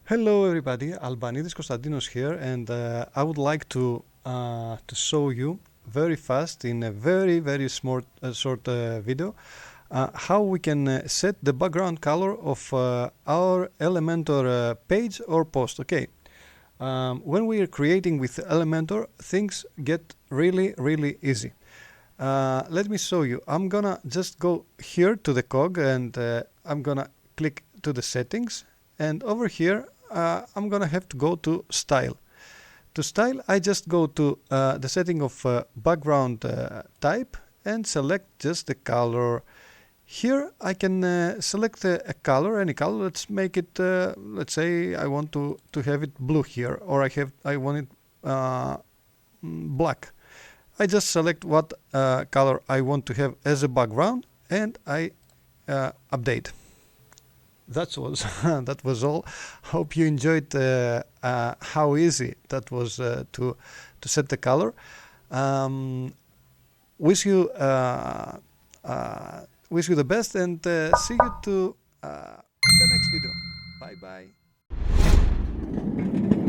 Hello everybody, Albanidis Konstantinos here, and I would like to show you very fast in a very short video how we can set the background color of our Elementor page or post. Okay, when we are creating with Elementor, things get really easy. Let me show you. I'm gonna just go here to the cog and I'm gonna click to the settings, and over here I'm gonna have to go to style. To style, I just go to the setting of background type and select just the color. Here I can select a color, any color. Let's make it, let's say I want to have it blue here, or I want it black. I just select what color I want to have as a background, and I update. That was that was all. Hope you enjoyed how easy that was to set the color. Wish you wish you the best, and see you to the next video. Bye bye.